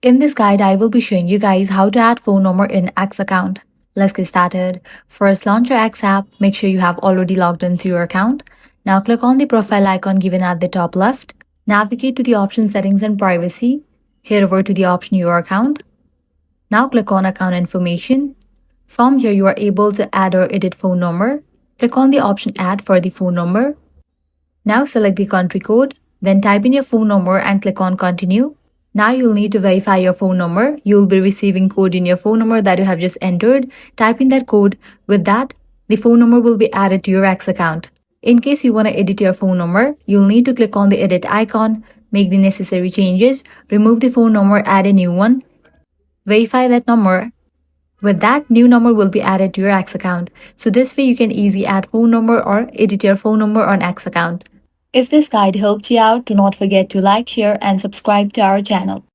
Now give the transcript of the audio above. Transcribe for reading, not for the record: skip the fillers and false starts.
In this guide, I will be showing you guys how to add phone number in X account. Let's get started. First, launch your X app. Make sure you have already logged into your account. Now click on the profile icon given at the top left. Navigate to the option settings and privacy. Head over to the option your account. Now click on account information. From here, you are able to add or edit phone number. Click on the option add for the phone number. Now select the country code. Then type in your phone number and click on continue. Now you'll need to verify your phone number. You'll be receiving code in your phone number that you have just entered. Type in that code. With that, the phone number will be added to your X account. In case you want to edit your phone number, you'll need to click on the edit icon, make the necessary changes, remove the phone number, add a new one, verify that number. With that, new number will be added to your X account. So this way you can easily add phone number or edit your phone number on X account. If this guide helped you out, do not forget to like, share and subscribe to our channel.